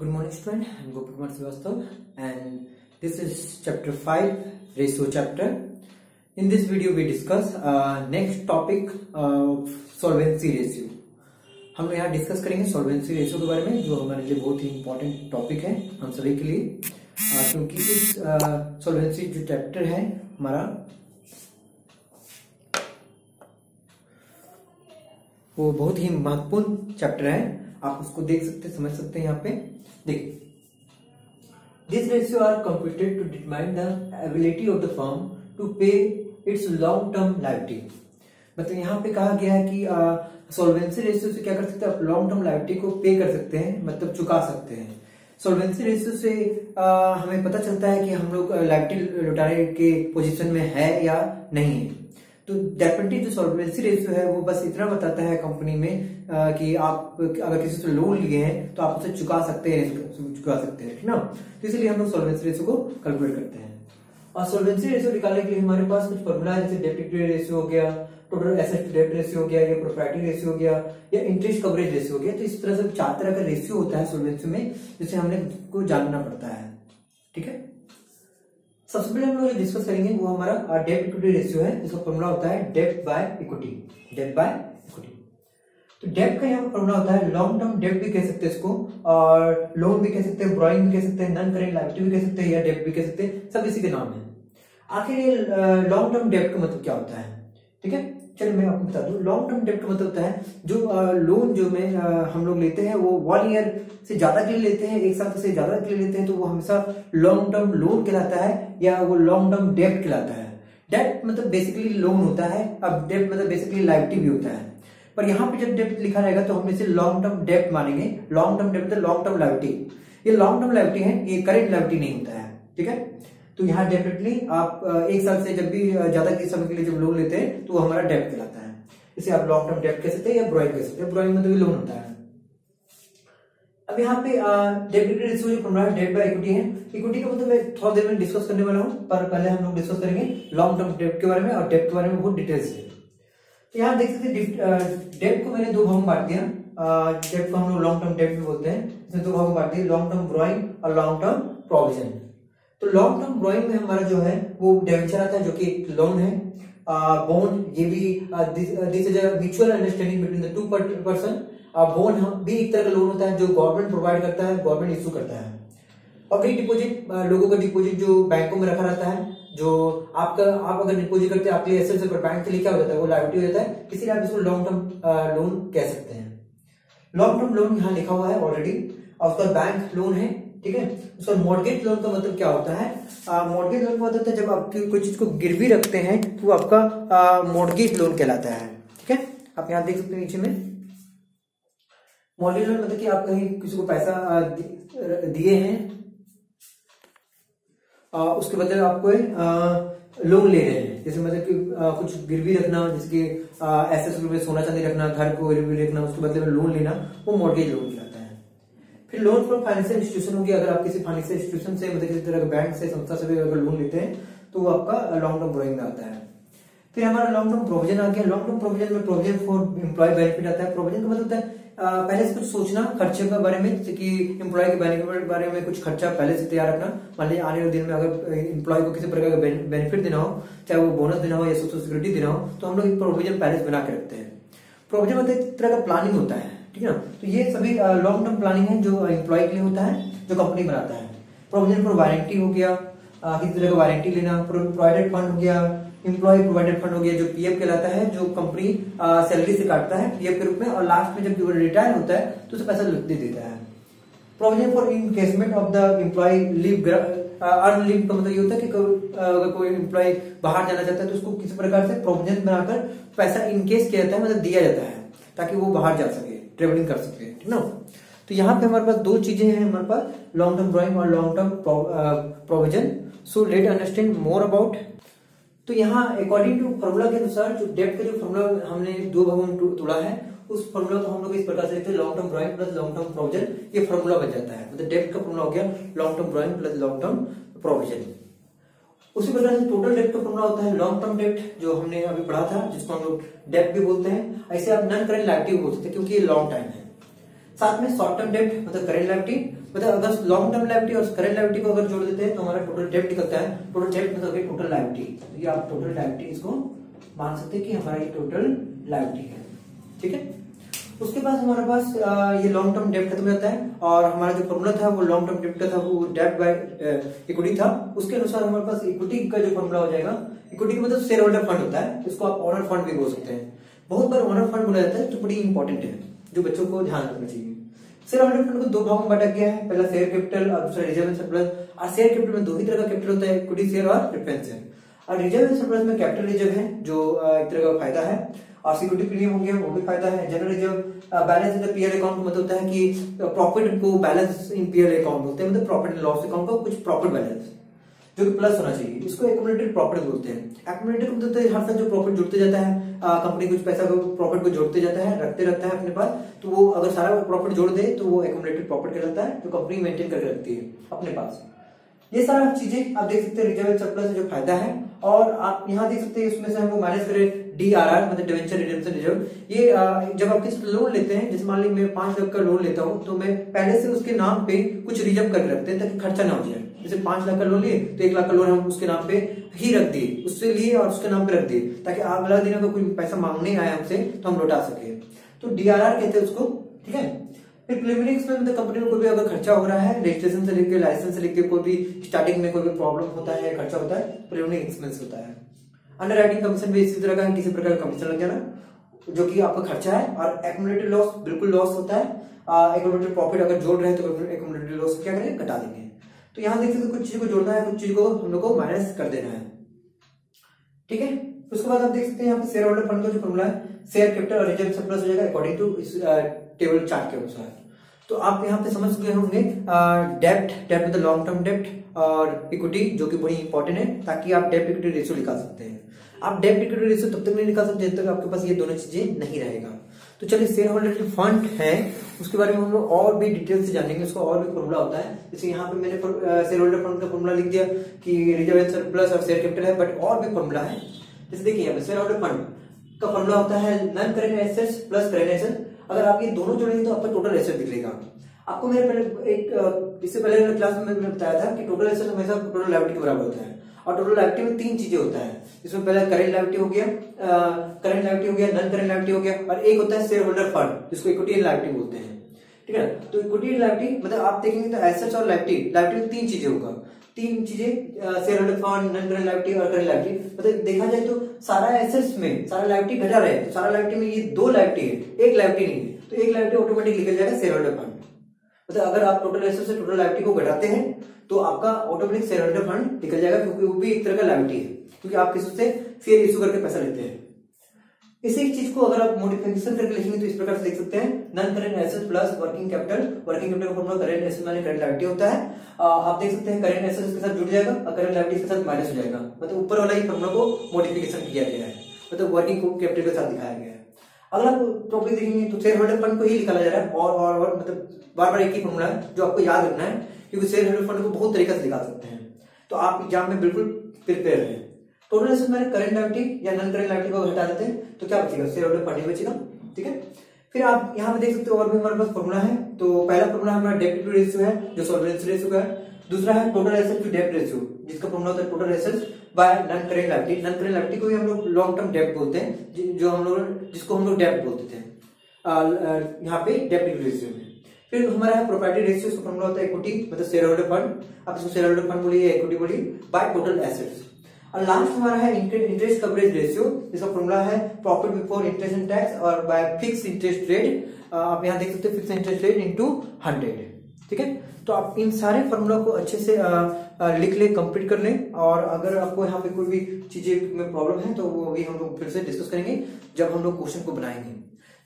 Good morning, student. I'm Gopi Kumar Srivastava, and this is chapter 5, ratio chapter. In this video, we discuss next topic solvency ratio. हम यहाँ discuss करेंगे solvency ratio के बारे में, जो हमारे लिए बहुत ही इम्पोर्टेंट टॉपिक है हम सभी के लिए, क्योंकि इस solvency जो चैप्टर है हमारा वो बहुत ही महत्वपूर्ण चैप्टर है। आप उसको देख सकते, समझ सकते हैं। यहाँ पे देखिए, this ratio are computed to determine the ability of the firm to pay its long term liability. मतलब यहाँ पे कहा गया है कि सॉल्वेंसी रेशियो से क्या कर सकते हैं, आप लॉन्ग टर्म लायबिलिटी को पे कर सकते हैं, मतलब चुका सकते हैं। सॉल्वेंसी रेशियो से हमें पता चलता है कि हम लोग लायबिलिटी लौटाने के पोजीशन में है या नहीं है। तो डेफिनेटली जो सॉल्वेंसी रेशियो है वो बस इतना बताता है कंपनी में कि आप अगर किसी से लोन लिए हैं तो आप उसे चुका सकते हैं, ठीक ना। तो इसलिए हम लोग सॉल्वेंसी रेशियो को कैलकुलेट करते हैं। और सॉल्वेंसी रेशियो निकालने के लिए हमारे पास कुछ फॉर्मूला है, जैसे डेट इक्विटी रेशियो हो गया, total asset to debt ratio हो गया, या प्रोप्राइटी रेशियो हो गया, या इंटरेस्ट कवरेज रेशियो हो गया। तो इस तरह से 4 तरह का रेशियो होता है सॉल्वेंसी में, जिसे हमने को जानना पड़ता है। ठीक है, सबसे पहले हम लोग जो डिस्कस करेंगे वो हमारा डेट इक्विटी रेशियो है, जिसका फॉर्मूला होता है debt by equity. Debt by equity, तो डेट का यहाँ पर फॉर्मूला होता है, लॉन्ग टर्म डेट भी कह सकते हैं इसको, और लोन भी कह सकते हैं, बोरोइंग भी कह सकते हैं, नॉन करेंट लायबिलिटी भी कह सकते हैं, या डेट भी कह सकते हैं, सब इसी के नाम है। आखिर ये लॉन्ग टर्म डेट का मतलब क्या होता है? ठीक है, चलिए मैं आपको बता दूं। लॉन्ग टर्म डेट का मतलब होता है जो लोन जो में हम लोग लेते हैं वो 1 ईयर से ज्यादा के लिए लेते हैं, 1 साल से ज्यादा के लिए लेते हैं, तो वो हमेशा लॉन्ग टर्म लोन कहलाता है, या वो लॉन्ग टर्म डेट कहलाता है। डेट मतलब बेसिकली लोन होता है, अब डेट मतलब बेसिकली लायबिलिटी भी होता है। पर यहाँ पे जब डेट लिखा रहेगा तो हम इसे लॉन्ग टर्म डेट मानेंगे। लॉन्ग टर्म डेट मतलब लॉन्ग टर्म लायबिलिटी। ये लॉन्ग टर्म लायबिलिटी है, ये करेंट लायबिलिटी नहीं होता है। ठीक है, तो यहाँ डेफिनेटली आप 1 साल से जब भी ज्यादा के समय के लिए जब लोन लेते हैं तो वो हमारा डेट कहलाता है। इसे आप लॉन्ग टर्म डेट कह सकते हैं या बोरोइंग कह सकते हैं। बोरोइंग मतलब लोन होता है। अब यहाँ पे डेट इक्विटी रेशियो जो फॉर्मूला है डेट बाय इक्विटी है। इक्विटी का मतलब मैं थोड़ा देर में डिस्कस करने वाला हूँ, पर पहले हम लोग डिस्कस करेंगे लॉन्ग टर्म डेट के बारे में, और डेट के बारे में बहुत डिटेल से। तो यहाँ देख सकते हैं डेट को मैंने 2 भाग में बांट दिया। डेट को हम लोग लॉन्ग टर्म डेट भी बोलते हैं। इसमें 2 भाग में बांट दिया, लॉन्ग टर्म बोरोइंग और लॉन्ग टर्म प्रोविजन। तो लॉन्ग टर्म बोरोइंग में हमारा जो है वो डिबेंचर आता है, जो कि एक लोन है। बॉन्ड, ये भी this is a mutual understanding between the 2 person. Bond भी एक तरह का लोन होता है जो गवर्नमेंट प्रोवाइड करता है, गवर्नमेंट इशू करता है। पब्लिक डिपॉजिट, लोगों का डिपॉजिट जो बैंकों में रखा रहता है, जो आप अगर डिपॉजिट करते हैं आपके लिए एसेट्स, पर बैंक के लिए क्या हो जाता है, वो लायबिलिटी हो जाता है, इसीलिए आप इसको लॉन्ग टर्म लोन कह सकते हैं। लॉन्ग टर्म लोन यहाँ लिखा हुआ है ऑलरेडी, और उसका बैंक लोन है। ठीक है, उसका मॉर्गेज लोन का मतलब क्या होता है? मॉर्गेज लोन का मतलब होता है जब आप कोई चीज को गिरवी रखते हैं तो वो आपका मॉर्गेज लोन कहलाता है। ठीक है, आप यहाँ देख सकते हैं नीचे में मॉर्गेज लोन मतलब कि आप कहीं किसी को पैसा दिए हैं, उसके बदले आपको लोन ले रहे हैं। जैसे मतलब कि कुछ गिरवी रखना, जैसे कि एसेट्स में सोना चांदी रखना, घर को गिरवी रखना, उसके बदले में लोन लेना, वो मॉर्गेज लोन कहलाता है। फिर लोन फ्रॉम फाइनेंशियल इंस्टीट्यूशन हो गया। अगर आप किसी फाइनेंशियल इंस्टीट्यूशन से, मतलब किसी तरह के बैंक से, संस्था से भी अगर लोन लेते हैं तो वो आपका लॉन्ग टर्म बोरोइंग में आता है। फिर हमारा लॉन्ग टर्म प्रोविजन आ गया। लॉन्ग टर्म प्रोविजन में प्रोविजन फॉर एम्प्लॉय बेनिफिट आता है। प्रोविजन का मतलब होता है पहले से कुछ सोचना खर्चे के बारे में, जैसे कि एम्प्लॉय के बेनिफिट के बारे में कुछ खर्चा पहले से तैयार रखना। मान लीजिए आने वाले दिन में अगर एम्प्लॉय को किसी प्रकार का बेनिफिट देना हो, चाहे वो बोनस देना हो या सोशल सिक्योरिटी देना हो, तो हम लोग एक प्रोविजन पहले से बना के रखते हैं। प्रोविजन मतलब एक तरह का प्लानिंग होता है। ठीक है ना, तो ये सभी लॉन्ग टर्म प्लानिंग है जो एम्प्लॉय के लिए होता है, जो कंपनी बनाता है। प्रोविजन फॉर वारंटी हो गया, किसी तरह का वारंटी लेना। प्रोवाइडेड फंड हो गया, एम्प्लॉय प्रोवाइडेड फंड हो गया, जो पीएफ कहलाता है, जो कंपनी सैलरी से काटता है पीएफ के रूप में, और लास्ट में जब रिटायर होता है तो उसे पैसा दे देता है। Provision for encashment of the employ leave, earn leave का मतलब ये होता है कि अगर कोई एम्प्लॉय बाहर जाना चाहता है तो उसको किसी प्रकार से प्रोविजन बनाकर पैसा इनकेस किया जाता है, मतलब दिया जाता है, ताकि वो बाहर जा सके, ट्रेवलिंग कर सके। ठीक ना, तो यहाँ पे हमारे पास 2 चीजें हैं हमारे पास, लॉन्ग टर्म बोरोइंग और long term provision. So let understand more about. तो यहाँ अकॉर्डिंग टू फॉर्मूला के अनुसार जो डेट का जो फॉर्मूला हमने 2 भागों में तोड़ा है, उस फॉर्मूला को हम लोग इस प्रकार से लिखते हैं, long term borrowing plus long term provision. ये फॉर्मूला बन जाता है, मतलब डेट का फॉर्मूला हो गया long term borrowing plus long term provision. उसी प्रकार से टोटल डेट का फॉर्मूला होता है लॉन्ग टर्म डेट, जो हमने अभी पढ़ा था, जिसको हम लोग डेट भी बोलते हैं। ऐसे आप नॉन करेंट लायबिलिटी बोल सकते हैं, क्योंकि ये लॉन्ग टाइम है। साथ में शॉर्ट टर्म डेट मतलब करेंट लायबिलिटी, मतलब अगर लॉन्ग टर्म लायबिलिटी और करंट लायबिलिटी को अगर जोड़ देते हैं तो हमारा टोटल डेब्ट निकलता है। टोटल डेब्ट मतलब टोटल लायबिलिटी, ये आप टोटल लायबिलिटी इसको मान सकते हैं कि हमारा ये टोटल लायबिलिटी है। ठीक है, उसके बाद हमारे पास ये लॉन्ग टर्म डेब्ट खत्म हो जाता है और हमारा जो फॉर्मूला था वो लॉन्ग टर्म डेब्ट का था, वो डेब्ट बाय इक्विटी था। उसके अनुसार हमारे पास इक्विटी का जो फॉर्मूला हो जाएगा, इक्विटी का मतलब शेयर होल्डर फंड होता है, इसको आप ओनर फंड भी बोल सकते हैं। बहुत बार ओनर फंड बोला जाता है जो बड़ी इंपॉर्टेंट है, जो बच्चों को ध्यान रखना चाहिए। शेयर होल्डर फंड को दो भागों में बांटा गया है, पहला शेयर कैपिटल और दूसरा रिजर्व एंड सरप्लस। और शेयर कैपिटल में दो ही तरह का कैपिटल होता है, इक्विटी शेयर और प्रेफरेंस शेयर। और रिजर्व एंड सरप्लस में कैपिटल रिजर्व है जो एक तरह का फायदा है, और सिक्योरिटी प्रीमियम हो गया वो भी फायदा है। General reserve balance in the PL account मतलब होता है कि प्रॉफिट को बैलेंस इन पीएल अकाउंट बोलते हैं, मतलब प्रॉफिट एंड लॉस अकाउंट का कुछ प्रॉफिट बैलेंस जो कि प्लस होना चाहिए, इसको एक्यूमुलेटेड प्रॉफिट बोलते हैं। एक्यूमुलेटेड मतलब हर साल जो प्रॉफिट जुड़ते जाता है, कंपनी कुछ पैसा को प्रॉफिट को जोड़ते जाता है, रखते रहता है अपने पास, तो वो अगर सारा प्रॉफिट जोड़ दे तो वो एक्यूमुलेटेड प्रॉफिट कहलाता है, जो कंपनी मेंटेन करके रखती है अपने पास। ये सारा चीजें आप देख सकते हैं रिजर्व एंड सरप्लस जो फायदा है। और आप यहाँ देख सकते हैं इसमें से हमको माइनस करें DRR मतलब डिवेंचर रिडेम्पशन रिजर्व। ये जब आप किसी लोन लेते हैं, जैसे मान ली मैं 5 लाख का लोन लेता हूँ, तो मैं पहले से उसके नाम पे कुछ रिजर्व करके रखते हैं ताकि खर्चा ना हो जाए। जैसे 5 लाख का लोन लिए तो 1 लाख का लोन हम उसके नाम पे ही रख दिए, उससे लिए और उसके नाम पे रख दिए, ताकि अगला दिन अगर कोई पैसा मांगने आया हमसे तो हम लौटा सके, तो DRR कहते हैं उसको। ठीक है, फिर प्रिलिमिनरी एक्सपेंस मतलब कंपनी में कोई भी अगर खर्चा हो रहा है, रजिस्ट्रेशन से लेकर लाइसेंस से लेकर कोई भी स्टार्टिंग में कोई भी प्रॉब्लम होता है, खर्चा होता है, प्रिलिमिनरी एक्सपेंस होता है। अंडरराइटिंग कमीशन भी इसी तरह का है, किसी प्रकार का कमीशन लग जाना जो कि आपका खर्चा है। और एक्यूमुलेटेड लॉस बिल्कुल लॉस होता है, एक्यूमुलेटेड प्रॉफिट अगर जोड़ रहे हैं तो एक्यूमुलेटेड लॉस क्या करेंगे, घटा देंगे। तो यहाँ देख सकते कुछ चीज को जोड़ना है, कुछ चीज को हम लोग को माइनस कर देना है। ठीक है, उसके बाद आप देख सकते हैं यहाँ पे शेयर होल्डर फंड का जो फॉर्मूला है, शेयर कैपिटल और रिजर्व सरप्लस हो जाएगा अकॉर्डिंग टू इस टेबल चार्ट के अनुसार। तो आप यहाँ पे समझ गए होंगे डेब्ट मतलब लॉन्ग टर्म डेब्ट और इक्विटी जो कि बड़ी इंपॉर्टेंट है, ताकि आप डेब्ट इक्विटी रेशियो निकाल सकते हैं। आप डेब्ट इक्विटी रेशियो तब तक नहीं निकाल सकते जब तक आपके पास ये दोनों चीजें नहीं रहेगा। तो चलिए शेयर होल्डर फंड है उसके बारे में हम लोग और भी डिटेल से जानेंगे, उसका और भी फॉर्मूला होता है। जैसे यहाँ पे मैंने शेयर होल्डर फंड का फॉर्मूला लिख दिया कि रिजर्व एंड सरप्लस और शेयर कैपिटल है, बट और भी फॉर्मूला है। जैसे देखिए यहाँ पे शेयर होल्डर फंड का फॉर्मूला होता है non current assets plus current asset. अगर आप ये दोनों जोड़ेंगे तो आपका टोटल एसेट निकलेगा। आपको मेरे पहले इससे पहले क्लास में मैंने बताया था कि टोटल एसेट हमेशा टोटल लायबिलिटी के बराबर होता है, और टोटल लायबिलिटी में 3 चीजें होता है। इसमें पहले करेंट लायबिलिटी हो गया, नॉन करेंट लायबिलिटी हो गया, और एक होता है शेयर होल्डर फंड जिसको इक्विटी एंड लायबिलिटी बोलते हैं। ठीक है, तो इक्विटी एंड लायबिलिटी मतलब आप देखेंगे तो एसेट्स और लायबिलिटी में 3 चीजें होगा। 3 चीजें share holder fund, non current liability और करेंट लायबिलिटी। मतलब देखा जाए तो सारा एसेट्स में सारा लायबिलिटी घटा रहे हैं, तो सारा लायबिलिटी में ये 2 लायबिलिटी है, एक लायबिलिटी नहीं है, तो एक लायबिलिटी ऑटोमेटिक निकल जाएगा शेयर होल्डर फंड। मतलब अगर आप टोटल एसेट से टोटल लायबिलिटी को घटाते हैं तो आपका ऑटोमेटिक शेयर होल्डर फंड निकल जाएगा, क्योंकि वो भी एक तरह का लायबिलिटी है, क्योंकि आप किसी से शेयर इश्यू करके पैसा लेते हैं। इसी चीज को अगर आप मॉडिफिकेशन करके लिखेंगे तो इस प्रकार से लिख सकते हैं non current asset plus working capital. Working capital का formula current asset minus current liability होता है। आप देख सकते हैं करेंट एसेट के साथ जुड़ जाएगा और करेंट लायबिलिटी के साथ माइनस हो जाएगा। मतलब ऊपर वाला ही फॉर्मूला को मॉडिफिकेशन किया गया है, मतलब वर्किंग कैपिटल के साथ दिखाया गया है। अगला टॉपिक देखेंगे तो शेयर होल्डर फंड को ही निकाला जा रहा है, और मतलब बार बार एक ही फॉर्मूला है जो आपको याद रखना है, क्योंकि शेयर होल्डर फंड को बहुत तरीके से निकाल सकते हैं। तो आप एग्जाम में बिल्कुल प्रिपेयर रहें। टोटल एसेट में करेंट लायबिलिटी या नॉन करेंट लायबिलिटी को हटा देते हैं तो क्या बचेगा, शेयर होल्डर फंड ही बचेगा। ठीक है, फिर आप यहाँ पे देख सकते हो और भी हमारे पास फॉर्मूला है। तो पहला फॉर्मूला हमारा डेब्ट टू रेशियो है जो सॉल्वेंसी रेशियो का है। दूसरा है टोटल एसेट टू डेब्ट रेशियो, जिसका फॉर्मूला होता है total assets bye non current liability. Non current liability को भी हम लोग लॉन्ग टर्म डेब्ट बोलते हैं, जो हम लोग जिसको हम लोग डेब्ट बोलते थे यहाँ पे डेब्ट रेशियो में। फिर हमारा है प्रोपर्टी रेशियो, उसका फॉर्मूला होता है इक्विटी मतलब शेयर होल्डर फंड, आप इसको शेयर होल्डर फंड बोलिए, इक्विटी बोलिए, बाय टोटल एसेट्स। और लास्ट हमारा है इंटरेस्ट कवरेज रेशियो, जिसका फॉर्मूला है profit before interest and tax और बाय फिक्स इंटरेस्ट रेट। आप यहाँ देख सकते हैं फिक्स इंटरेस्ट रेट इनटू 100। ठीक है, तो आप इन सारे फॉर्मूला को अच्छे से लिख ले, कंप्लीट कर लें। और अगर आपको यहाँ पे कोई भी चीजें में प्रॉब्लम है तो वो भी हम लोग फिर से डिस्कस करेंगे जब हम लोग क्वेश्चन को बनाएंगे।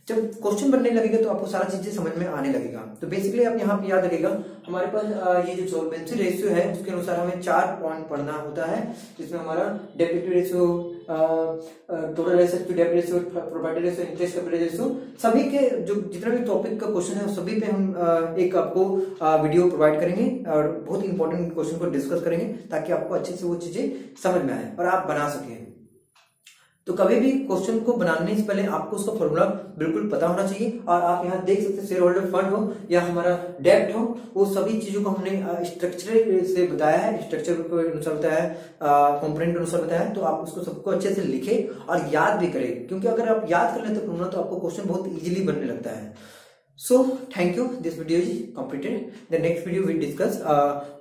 जब क्वेश्चन बनने लगेगा तो आपको सारा चीजें समझ में आने लगेगा। तो बेसिकली आप यहाँ पे याद रखिएगा हमारे पास ये जो सॉल्वेंसी रेशियो है उसके अनुसार हमें 4 पॉइंट पढ़ना होता है, जिसमें हमारा डेब्ट equity ratio, total asset to डेब्ट ratio, property ratio, interest coverage ratio, सभी के जो जितना भी टॉपिक का क्वेश्चन है सभी पे हम एक आपको वीडियो प्रोवाइड करेंगे और बहुत इंपॉर्टेंट क्वेश्चन को डिस्कस करेंगे ताकि आपको अच्छे से वो चीजें समझ में आए और आप बना सकें। तो कभी भी क्वेश्चन को बनाने से पहले आपको उसका फॉर्मूला बिल्कुल पता होना चाहिए। और आप यहाँ देख सकते हैं शेयर होल्डर फंड हो या हमारा डेब्ट हो, वो सभी चीजों को हमने स्ट्रक्चर से बताया है, स्ट्रक्चर के अनुसार बताया है, कंपोनेंट के अनुसार बताया है। तो आप उसको सबको अच्छे से लिखे और याद भी करें, क्योंकि अगर आप याद कर लेते फॉर्मूला तो आपको क्वेश्चन बहुत इजीली बनने लगता है। So thank you. This video is completed. The next video we discuss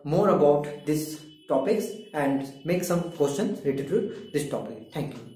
more about these topics and make some questions related to this topic. Thank you.